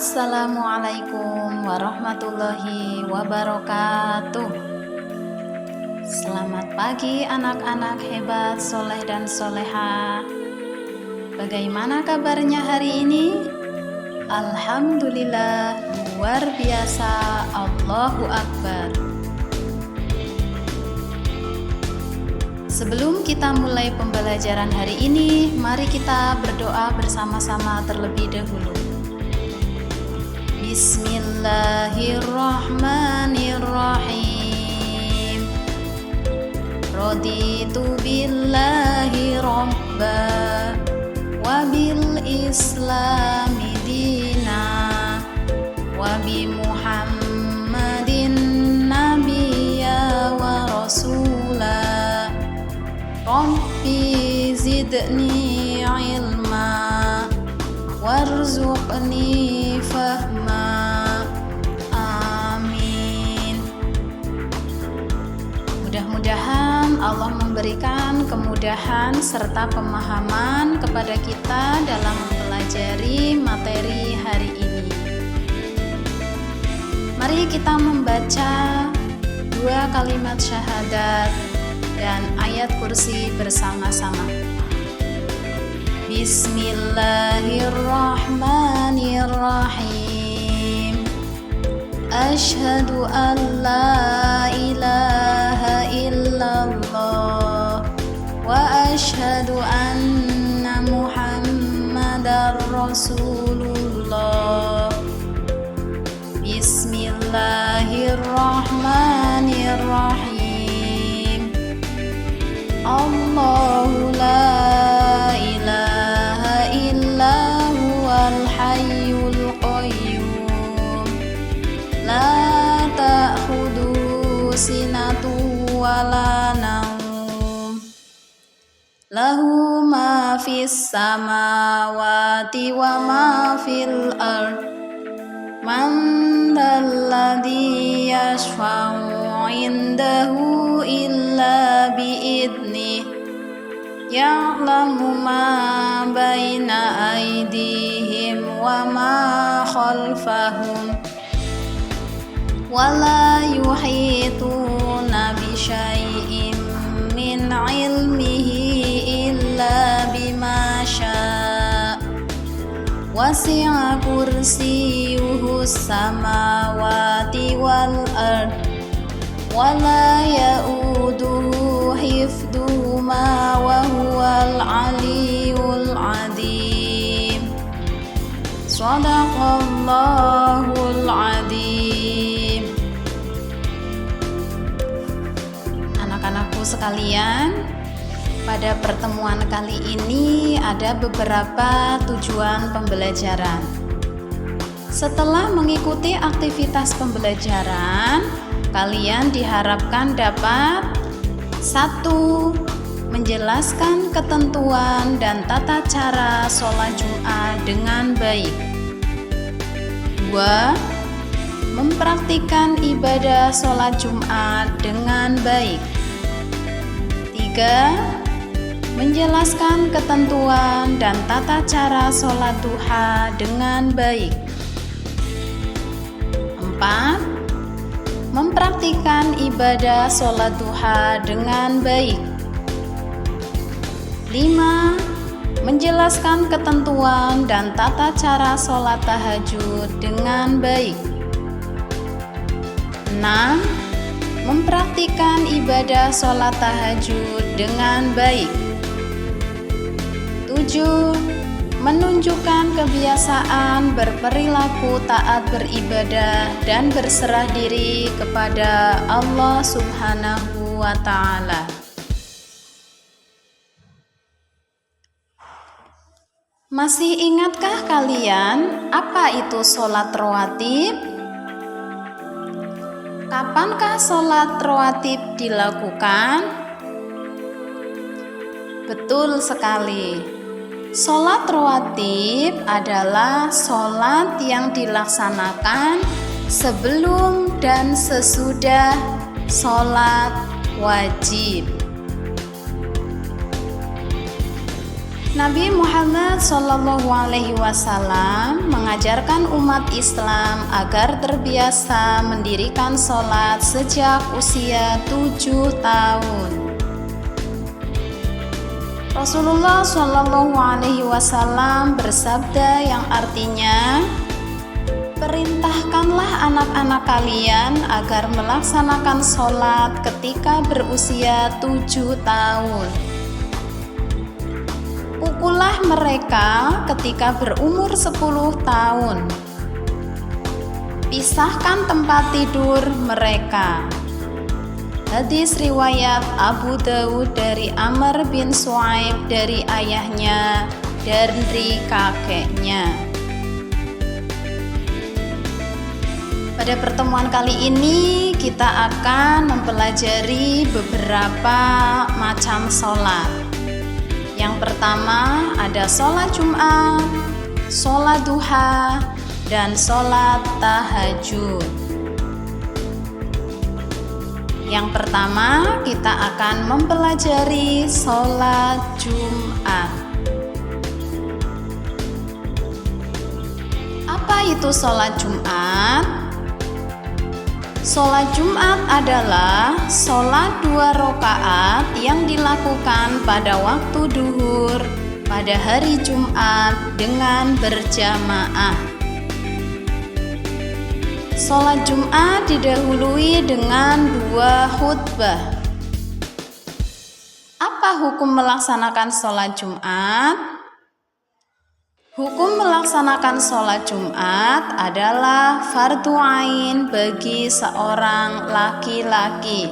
Assalamualaikum warahmatullahi wabarakatuh. Selamat pagi anak-anak hebat, soleh dan soleha. Bagaimana kabarnya hari ini? Alhamdulillah, luar biasa, Allahu Akbar. Sebelum kita mulai pembelajaran hari ini, mari kita berdoa bersama-sama terlebih dahulu. Bismillahirrahmanirrahim. Raditu billahi rabba wa bil islami dina wa bi Muhammadin nabiyya wa rasula. Rabbi zidni ilma warzuqni fahma. Amin. Mudah-mudahan Allah memberikan kemudahan serta pemahaman kepada kita dalam mempelajari materi hari ini. Mari kita membaca 2 kalimat syahadat dan ayat kursi bersama-sama. Bismillahirrahmanirrahim. Asyhadu an la ilaha illallah wa asyhadu anna Muhammadar Rasulullah. Bismillahirrahmanirrahim. Allahu la ilaha illa huwal hayyul qayyum la ta'khudhuhu sinatun wa la nawm lahu ma fis samawati wa ma fil ard man dalladhi yashfa'u indahu illa bi'idnih ya'lamu ma baina aydihim wa ma khalfahum wa la yuhituna bi syai'in min ilmihi illa bima syaa' wasi'a kursiyyuhu samawati wal ard wala ya'uduhu hifdhuhuma wa huwal aliyyul azim. Shadaqallahul azim. Anak-anakku sekalian, pada pertemuan kali ini ada beberapa tujuan pembelajaran. Setelah mengikuti aktivitas pembelajaran, kalian diharapkan dapat 1. Menjelaskan ketentuan dan tata cara sholat Jumat dengan baik. 2. Mempraktikkan ibadah sholat Jumat dengan baik. 3. Menjelaskan ketentuan dan tata cara sholat duha dengan baik. 4. Mempraktikkan ibadah sholat duha dengan baik. 5. Menjelaskan ketentuan dan tata cara sholat tahajud dengan baik. 6. Mempraktikkan ibadah sholat tahajud dengan baik. 7. Menunjukkan kebiasaan berperilaku taat beribadah dan berserah diri kepada Allah Subhanahu wa Ta'ala. Masih ingatkah kalian apa itu sholat rawatib? Kapankah sholat rawatib dilakukan? Betul sekali. Sholat rawatib adalah sholat yang dilaksanakan sebelum dan sesudah sholat wajib. Nabi Muhammad SAW mengajarkan umat Islam agar terbiasa mendirikan sholat sejak usia 7 tahun. Rasulullah SAW bersabda yang artinya, "Perintahkanlah anak-anak kalian agar melaksanakan sholat ketika berusia 7 tahun. Pukullah mereka ketika berumur 10 tahun. Pisahkan tempat tidur mereka." Hadis riwayat Abu Dawud dari Amr bin Shu'aib dari ayahnya dari kakeknya. Pada pertemuan kali ini kita akan mempelajari beberapa macam sholat. Yang pertama ada sholat Jumat, sholat duha, dan sholat tahajud. Yang pertama kita akan mempelajari sholat Jumat. Apa itu sholat Jumat? Sholat Jumat adalah sholat 2 rakaat yang dilakukan pada waktu duhur pada hari Jumat dengan berjamaah. Sholat Jumat didahului dengan 2 khutbah. Apa hukum melaksanakan sholat Jumat? Hukum melaksanakan sholat Jumat adalah fardhu ain bagi seorang laki-laki.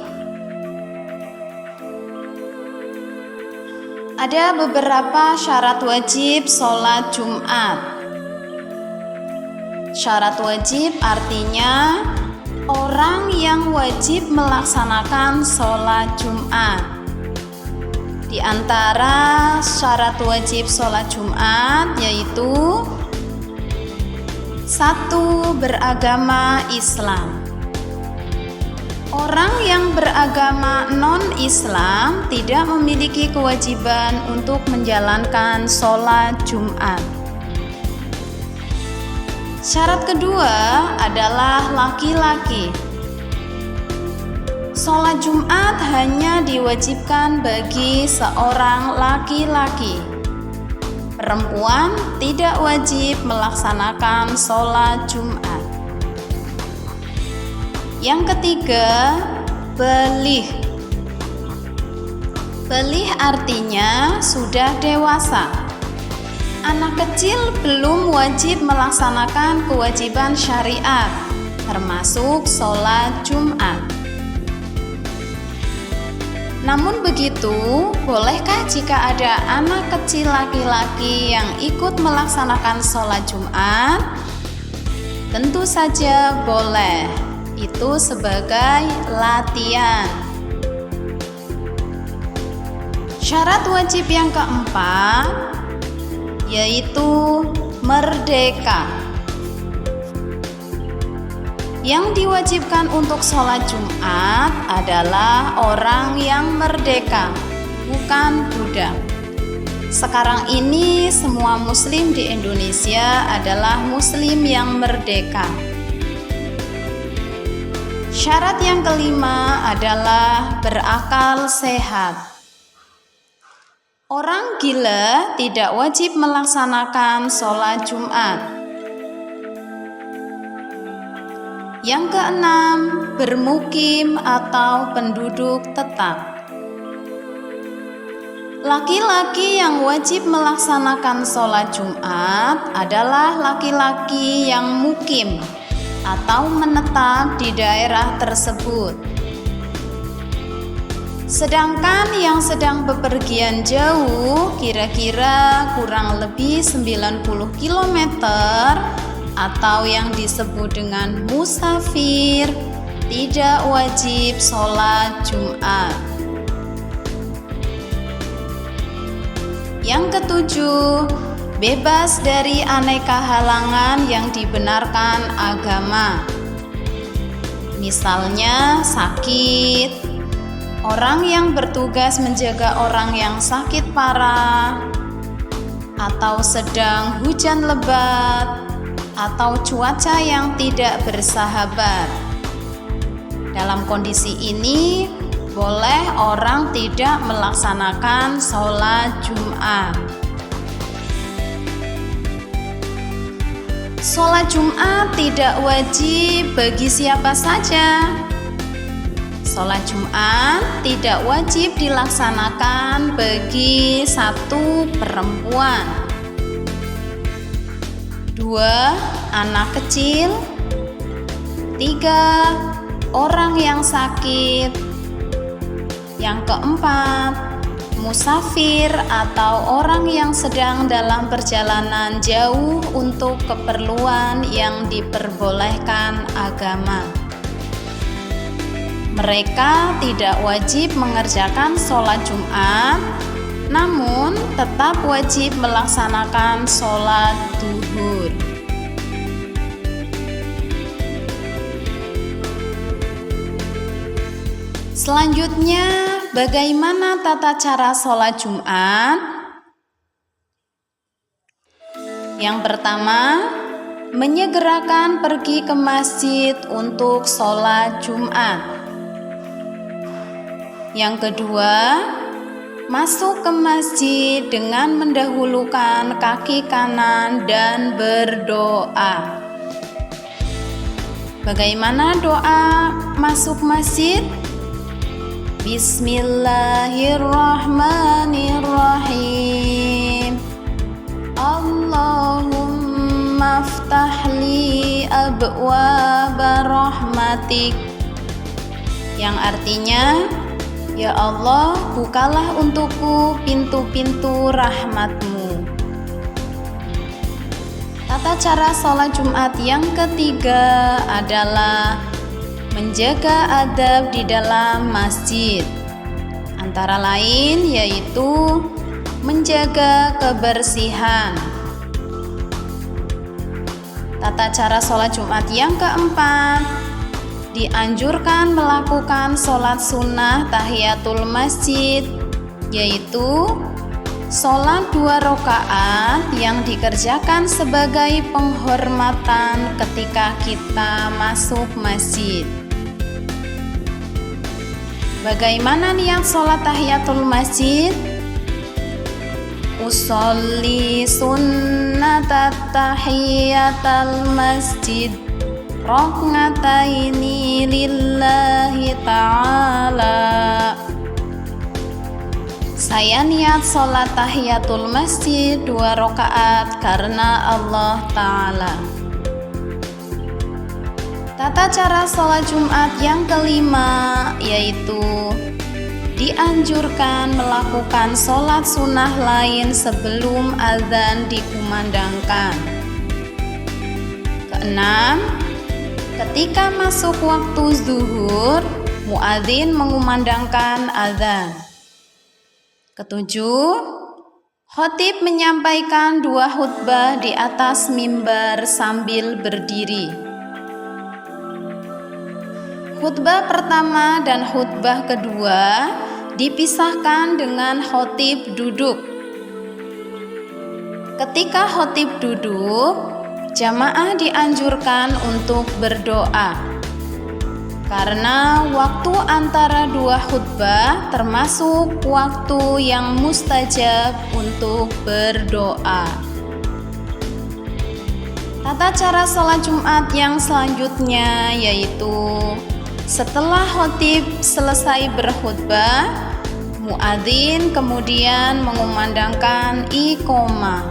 Ada beberapa syarat wajib sholat Jumat. Syarat wajib artinya orang yang wajib melaksanakan sholat Jumat. Di antara syarat wajib sholat Jumat yaitu 1. Beragama Islam. Orang yang beragama non-Islam tidak memiliki kewajiban untuk menjalankan sholat Jumat. Syarat kedua adalah laki-laki. Sholat Jumat hanya diwajibkan bagi seorang laki-laki. Perempuan tidak wajib melaksanakan sholat Jumat. Yang ketiga, baligh. Baligh artinya sudah dewasa. Anak kecil belum wajib melaksanakan kewajiban syariat, termasuk sholat Jumat. Namun begitu, bolehkah jika ada anak kecil laki-laki yang ikut melaksanakan sholat Jumat? Tentu saja boleh. Itu sebagai latihan. Syarat wajib yang keempat yaitu merdeka. Yang diwajibkan untuk sholat Jumat adalah orang yang merdeka, bukan budak. Sekarang ini semua muslim di Indonesia adalah muslim yang merdeka. Syarat yang kelima adalah berakal sehat. Orang gila tidak wajib melaksanakan sholat Jumat. Yang keenam, bermukim atau penduduk tetap. Laki-laki yang wajib melaksanakan sholat Jumat adalah laki-laki yang mukim atau menetap di daerah tersebut. Sedangkan yang sedang bepergian jauh, kira-kira kurang lebih 90 km, atau yang disebut dengan musafir, tidak wajib sholat Jumat. Yang ketujuh, bebas dari aneka halangan yang dibenarkan agama. Misalnya sakit, orang yang bertugas menjaga orang yang sakit parah, atau sedang hujan lebat, atau cuaca yang tidak bersahabat. Dalam kondisi ini, boleh orang tidak melaksanakan sholat Jumat. Sholat Jumat tidak wajib bagi siapa saja. Sholat Jumat tidak wajib dilaksanakan bagi 1 perempuan, 2 anak kecil, 3 orang yang sakit, yang keempat musafir atau orang yang sedang dalam perjalanan jauh untuk keperluan yang diperbolehkan agama. Mereka tidak wajib mengerjakan sholat Jumat, namun tetap wajib melaksanakan sholat duhur. Selanjutnya, bagaimana tata cara sholat Jumat? Yang pertama, menyegerakan pergi ke masjid untuk sholat Jumat. Yang kedua, masuk ke masjid dengan mendahulukan kaki kanan dan berdoa. Bagaimana doa masuk masjid? Bismillahirrahmanirrahim. Allahumma aftahli abwaaba rahmatik. Yang artinya, ya Allah, bukalah untukku pintu-pintu rahmat-Mu. Tata cara sholat Jumat yang ketiga adalah menjaga adab di dalam masjid. Antara lain yaitu menjaga kebersihan. Tata cara sholat Jumat yang keempat, dianjurkan melakukan sholat sunnah tahiyatul masjid, yaitu sholat 2 rakaat yang dikerjakan sebagai penghormatan ketika kita masuk masjid. Bagaimana niat sholat tahiyatul masjid? Usolli sunnatat tahiyatul masjid rok'ataini lillahi ta'ala. Saya niat sholat tahiyatul masjid 2 rakaat karena Allah Ta'ala. Tata cara sholat Jumat yang kelima yaitu dianjurkan melakukan sholat sunnah lain sebelum azan dikumandangkan. Keenam, ketika masuk waktu zuhur, muadzin mengumandangkan azan. Ketujuh, khatib menyampaikan 2 khutbah di atas mimbar sambil berdiri. Khutbah pertama dan khutbah kedua dipisahkan dengan khatib duduk. Ketika khatib duduk, jamaah dianjurkan untuk berdoa, karena waktu antara 2 khutbah termasuk waktu yang mustajab untuk berdoa. Tata cara sholat Jumat yang selanjutnya yaitu setelah khatib selesai berkhutbah, muadzin kemudian mengumandangkan iqomah.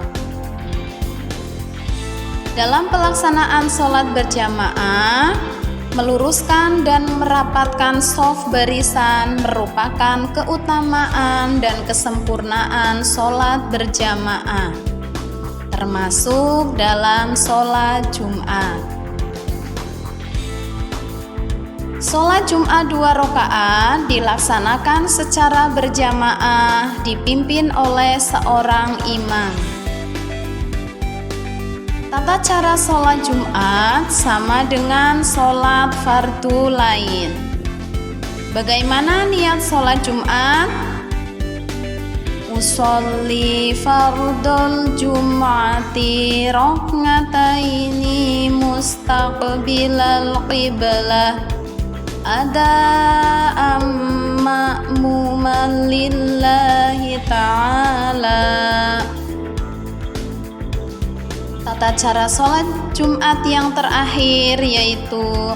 Dalam pelaksanaan sholat berjamaah, meluruskan dan merapatkan shaf barisan merupakan keutamaan dan kesempurnaan sholat berjamaah, termasuk dalam sholat Jumat. Sholat Jumat 2 rakaat dilaksanakan secara berjamaah dipimpin oleh seorang imam. Tata cara sholat Jumat sama dengan sholat fardu lain. Bagaimana niat sholat Jumat? Usolli fardul jum'ati rok'ataini mustaqbilal qiblah ada'am ma'muman lillahi ta'ala. Tata cara sholat Jumat yang terakhir yaitu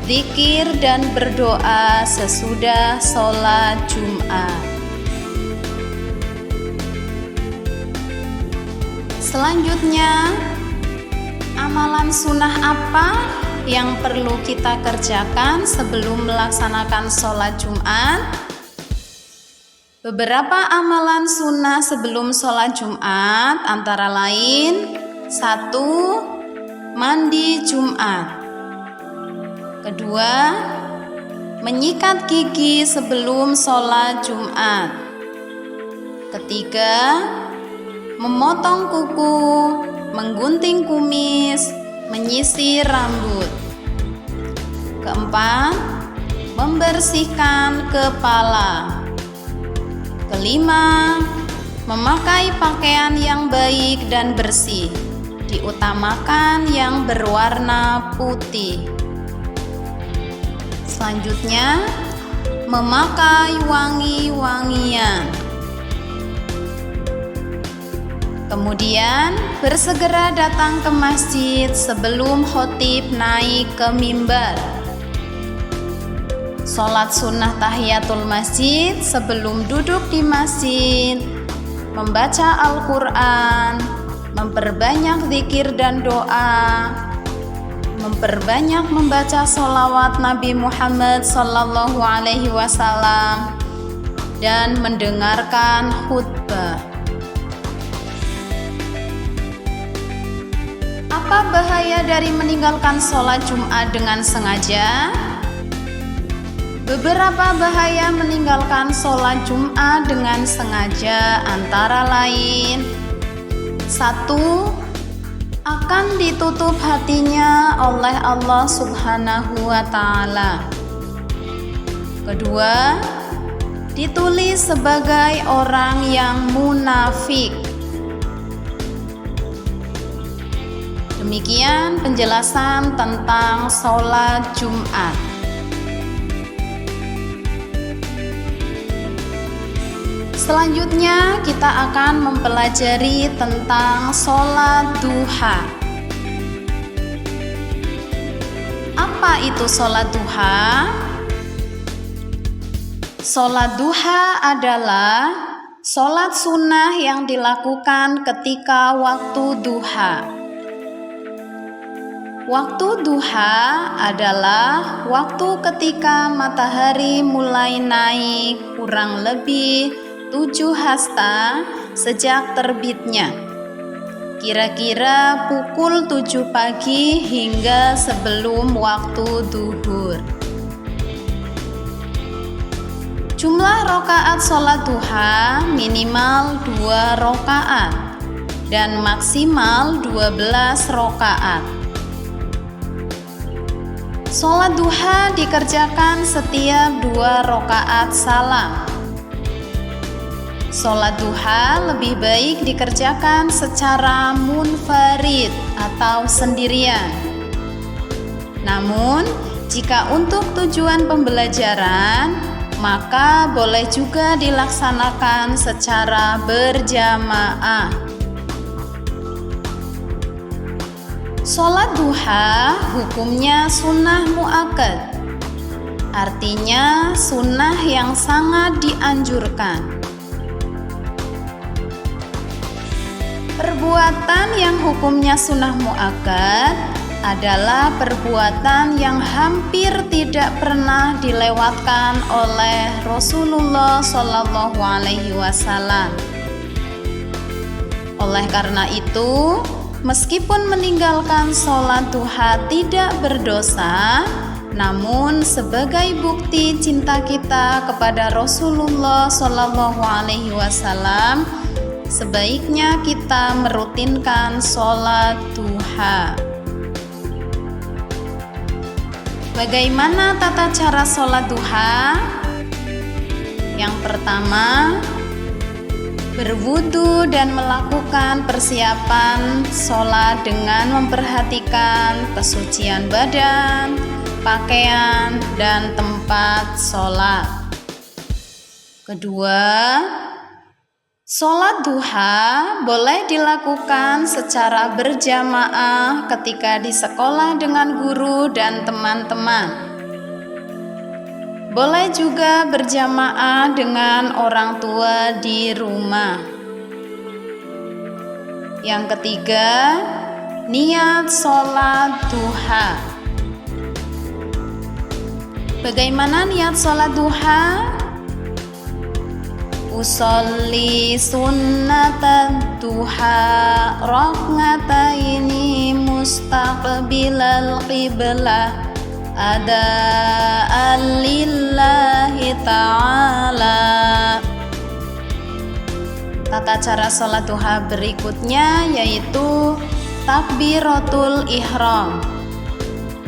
zikir dan berdoa sesudah sholat Jumat. Selanjutnya, amalan sunnah apa yang perlu kita kerjakan sebelum melaksanakan sholat Jumat? Beberapa amalan sunnah sebelum sholat Jumat antara lain: 1. Mandi Jumat. 2. Menyikat gigi sebelum sholat Jumat. 3. Memotong kuku, menggunting kumis, menyisir rambut. 4. Membersihkan kepala. 5. Memakai pakaian yang baik dan bersih, diutamakan yang berwarna putih. Selanjutnya, memakai wangi-wangian. Kemudian bersegera datang ke masjid sebelum khotib naik ke mimbar. Sholat sunnah tahiyatul masjid sebelum duduk di masjid, membaca Al-Quran, memperbanyak zikir dan doa, memperbanyak membaca sholawat Nabi Muhammad SAW, dan mendengarkan khutbah. Apa bahaya dari meninggalkan sholat Jumat dengan sengaja? Beberapa bahaya meninggalkan sholat Jumat dengan sengaja antara lain: 1. Akan ditutup hatinya oleh Allah Subhanahu wa Ta'ala. 2. Ditulis sebagai orang yang munafik. Demikian penjelasan tentang sholat Jumat. Selanjutnya kita akan mempelajari tentang sholat duha. Apa itu sholat duha? Sholat duha adalah sholat sunnah yang dilakukan ketika waktu duha. Waktu duha adalah waktu ketika matahari mulai naik kurang lebih 7 hasta sejak terbitnya, kira-kira pukul 7 pagi hingga sebelum waktu duhur. Jumlah rakaat sholat duha minimal 2 rakaat dan maksimal 12 rakaat. Sholat duha dikerjakan setiap 2 rakaat salam. Sholat duha lebih baik dikerjakan secara munfarid atau sendirian. Namun, jika untuk tujuan pembelajaran, maka boleh juga dilaksanakan secara berjamaah. Sholat duha hukumnya sunnah muakkad, artinya sunnah yang sangat dianjurkan. Perbuatan yang hukumnya sunnah muakkad adalah perbuatan yang hampir tidak pernah dilewatkan oleh Rasulullah SAW. Oleh karena itu, meskipun meninggalkan sholat duha tidak berdosa, namun sebagai bukti cinta kita kepada Rasulullah SAW, sebaiknya kita merutinkan sholat duha. Bagaimana tata cara sholat duha? Yang pertama, berwudu dan melakukan persiapan sholat dengan memperhatikan kesucian badan, pakaian, dan tempat sholat. Kedua, sholat duha boleh dilakukan secara berjamaah ketika di sekolah dengan guru dan teman-teman. Boleh juga berjamaah dengan orang tua di rumah. Yang ketiga, niat sholat duha. Bagaimana niat sholat duha? Usolli sunnatan duha rak'ataini mustaqbilal qiblah ada'an lillahi ta'ala. Tata cara sholat duha berikutnya yaitu takbiratul ihram,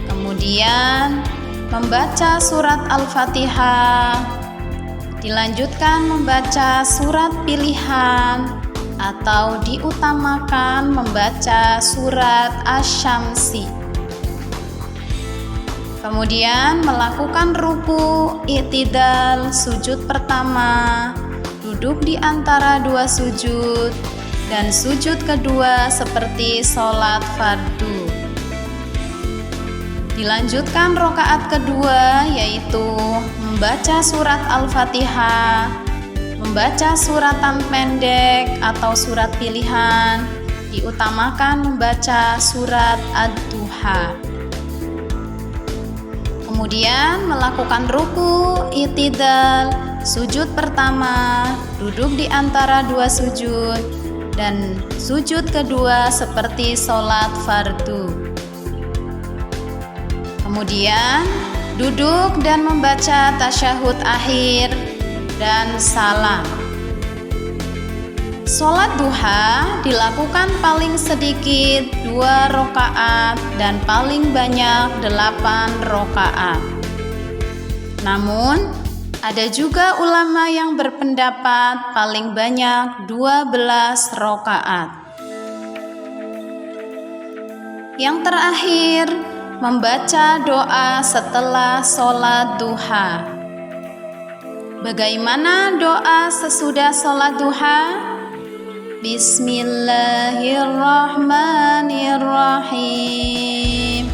kemudian membaca surat Al-Fatihah, dilanjutkan membaca surat pilihan atau diutamakan membaca surat Asy-Syamsi. Kemudian melakukan ruku, i'tidal, sujud pertama, duduk di antara dua sujud, dan sujud kedua seperti sholat fardu. Dilanjutkan rokaat kedua yaitu membaca surat Al-Fatihah, membaca suratan pendek atau surat pilihan, diutamakan membaca surat Ad-Duha. Kemudian melakukan ruku, i'tidal, sujud pertama, duduk di antara dua sujud, dan sujud kedua seperti sholat fardu. Kemudian duduk dan membaca tasyahud akhir dan salam. Sholat duha dilakukan paling sedikit 2 rakaat dan paling banyak 8 rakaat. Namun, ada juga ulama yang berpendapat paling banyak 12 rakaat. Yang terakhir, membaca doa setelah sholat duha. Bagaimana doa sesudah sholat duha? Bismillahirrahmanirrahim.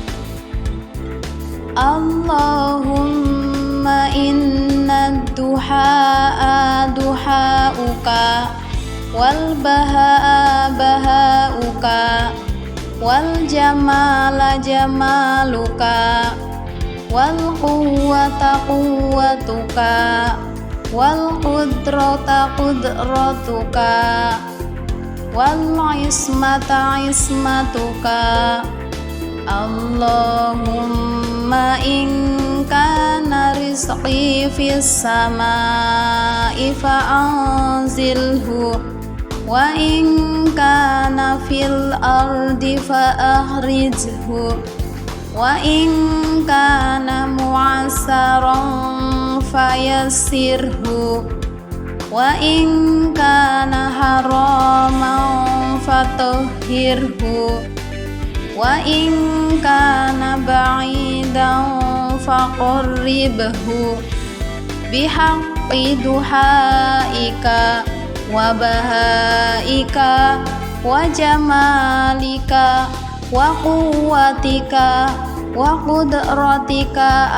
Allahumma inna duhaa duhauka wal bahaa bahauka wal jamala jamaluka wal quwwata quwwatuka wal qudrata qudratuka wal ismata ismatuka. Allahumma in kana rizqi fis samaa'i fa'anzilhu wa in kana fil ardi fa'akhrijhu wa in kana mu'assaran fayassirhu wa in kana haraman fatahhirhu wa in kana ba'idan faqarribhu bihaqqi duhaika wa bahaika wa jamalika wa quwwatika wa qudratika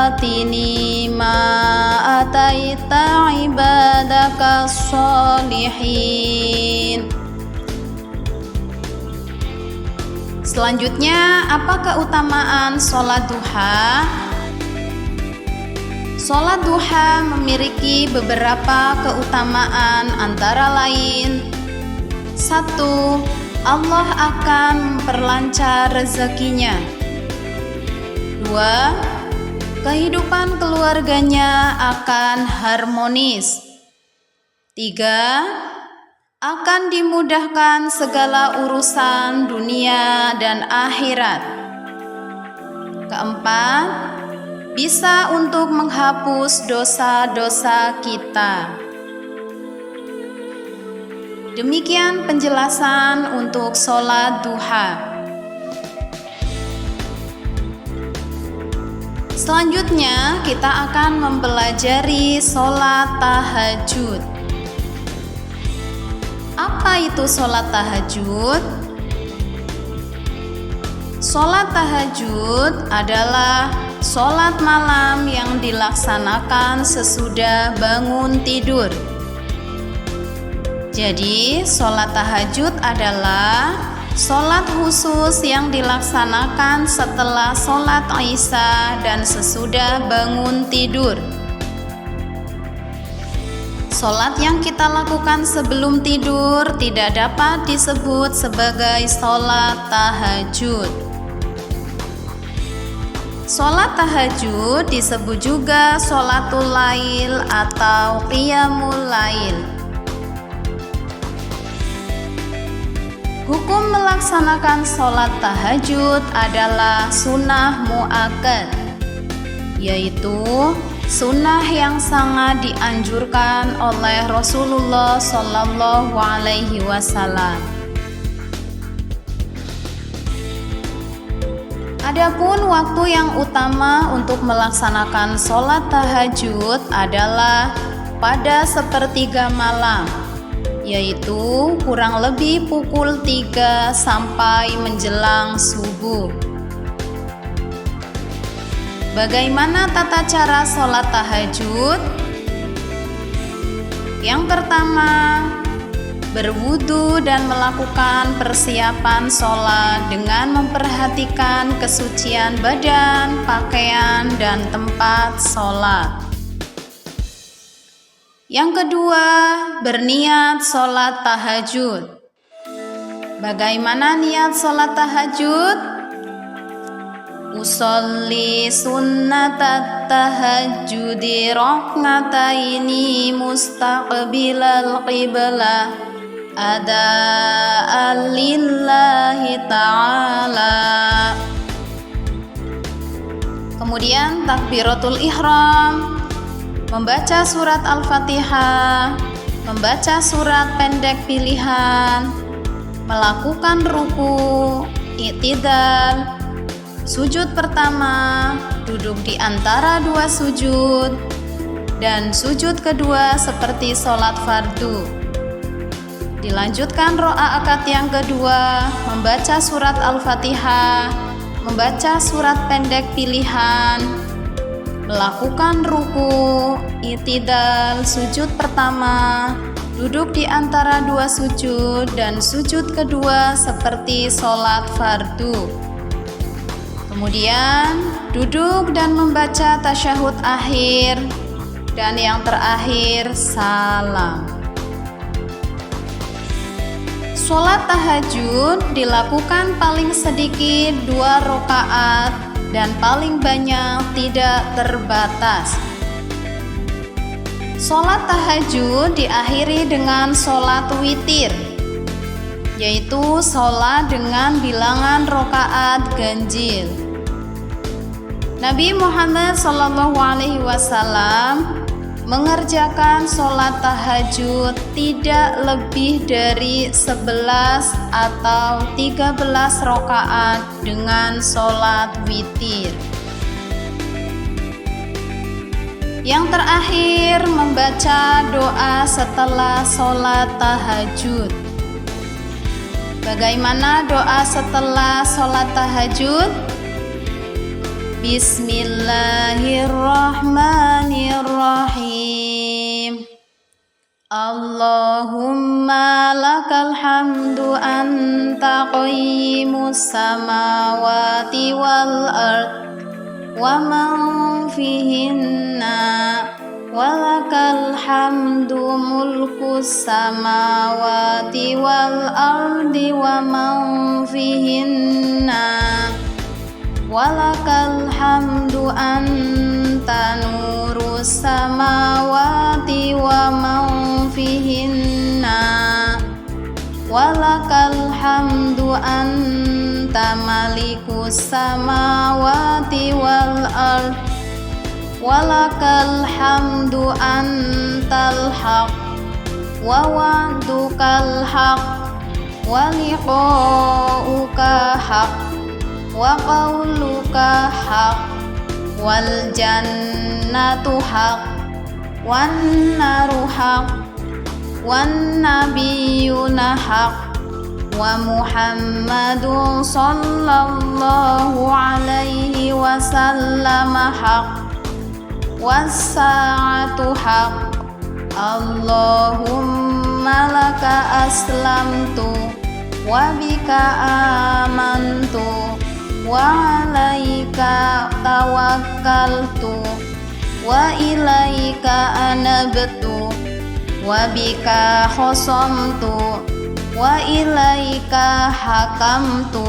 atini ma ataita ibadaka sholihin. Selanjutnya, apa keutamaan sholat duha? Sholat duha memiliki beberapa keutamaan, antara lain: 1. Allah akan memperlancar rezekinya. 2. Kehidupan keluarganya akan harmonis. 3. Akan dimudahkan segala urusan dunia dan akhirat. 4. Bisa untuk menghapus dosa-dosa kita. Demikian penjelasan untuk sholat duha. Selanjutnya kita akan mempelajari sholat tahajud. Apa itu sholat tahajud? Sholat tahajud adalah sholat malam yang dilaksanakan sesudah bangun tidur. Jadi, sholat tahajud adalah sholat khusus yang dilaksanakan setelah sholat Isya dan sesudah bangun tidur. Sholat yang kita lakukan sebelum tidur tidak dapat disebut sebagai sholat tahajud. Sholat tahajud disebut juga sholatul lail atau qiyamul lail. Hukum melaksanakan sholat tahajud adalah sunnah muakkad, yaitu sunnah yang sangat dianjurkan oleh Rasulullah Shallallahu Alaihi Wasallam. Adapun waktu yang utama untuk melaksanakan sholat tahajud adalah pada sepertiga malam, yaitu kurang lebih pukul 3 sampai menjelang subuh. Bagaimana tata cara sholat tahajud? Yang pertama, berwudu dan melakukan persiapan sholat dengan memperhatikan kesucian badan, pakaian, dan tempat sholat. Yang kedua, berniat sholat tahajud. Bagaimana niat sholat tahajud? Usolli sunnatat tahajudi rak'ataini mustaqbilal qiblah ada'an lillahi ta'ala. Kemudian takbiratul ihram, membaca surat Al-Fatihah, membaca surat pendek pilihan, melakukan ruku, i'tidal, sujud pertama, duduk di antara dua sujud, dan sujud kedua seperti sholat fardu. Dilanjutkan rakaat yang kedua, membaca surat Al-Fatihah, membaca surat pendek pilihan, melakukan ruku, i'tidal, sujud pertama, duduk di antara dua sujud, dan sujud kedua seperti sholat fardu. Kemudian duduk dan membaca tasyahud akhir, dan yang terakhir salam. Sholat tahajud dilakukan paling sedikit 2 rakaat dan paling banyak tidak terbatas. Sholat tahajud diakhiri dengan sholat witir, yaitu sholat dengan bilangan rakaat ganjil. Nabi Muhammad SAW mengerjakan sholat tahajud tidak lebih dari 11 atau 13 rakaat dengan sholat witir. Yang terakhir, membaca doa setelah sholat tahajud. Bagaimana doa setelah sholat tahajud? Bismillahirrahmanirrahim. Allahumma lakal hamdu anta qayyimus samawati wal ard wa man fihinna walakal hamdu mulkus samawati wal ardi wa man fihinna walakal hamdu anta nurus samawati wa man fihinna walakal hamdu anta malikus samawati wal ard walakal hamdu antal haq wa wa'dukal haq wa liqa'uka haq wa qawluka haq wal jannatu haq wan naru haq wan nabiyyuna haq wa Muhammadun sallallahu alaihi wasallam haq was-sa'atu haq Allahumma laka aslamtu wa bika amantu wa alaika tawakkaltu wa ilaika anabtu wa bika khosamtu wa ilaika hakamtu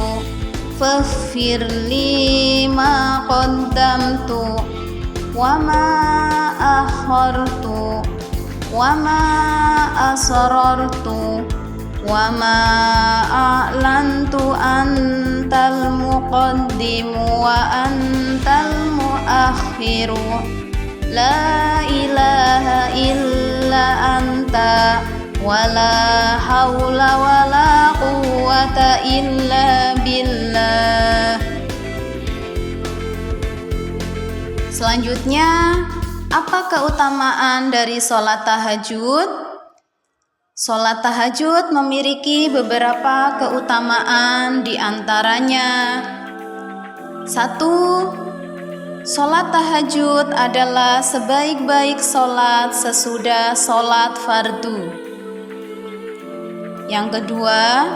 faghfirli ma qaddamtu wa ma akhartu wa ma asrartu wa ma a'lantu antal muqaddimu wa antal muakhiru la ilaha illa anta wa la hawla wa la quwwata illa billah. Selanjutnya, apa keutamaan dari sholat tahajud? Sholat tahajud memiliki beberapa keutamaan, di antaranya 1. Sholat tahajud adalah sebaik-baik sholat sesudah sholat fardu. Yang kedua,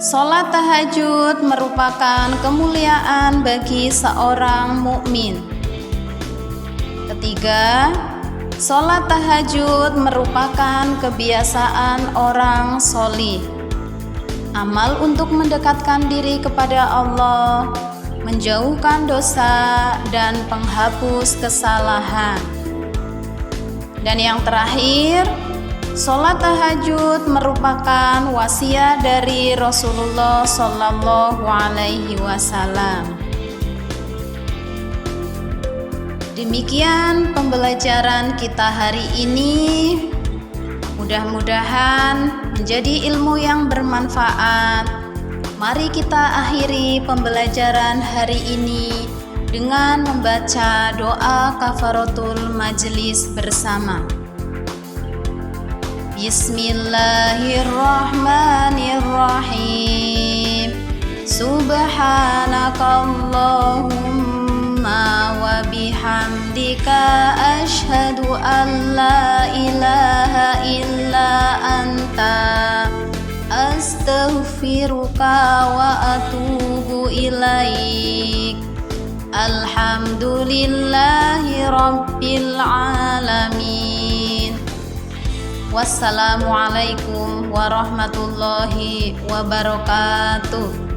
sholat tahajud merupakan kemuliaan bagi seorang mukmin. Ketiga, sholat tahajud merupakan kebiasaan orang sholih, amal untuk mendekatkan diri kepada Allah, menjauhkan dosa, dan penghapus kesalahan. Dan yang terakhir, sholat tahajud merupakan wasiat dari Rasulullah Sallallahu Alaihi Wasallam. Demikian pembelajaran kita hari ini. Mudah-mudahan menjadi ilmu yang bermanfaat. Mari kita akhiri pembelajaran hari ini dengan membaca doa kafaratul majelis bersama. Bismillahirrahmanirrahim. Subhanakallahumma wa bihamdika asyhadu an la ilaha illa anta astaghfiruka wa atubu ilaik. Alhamdulillahi rabbil alamin. Wassalamualaikum warahmatullahi wabarakatuh.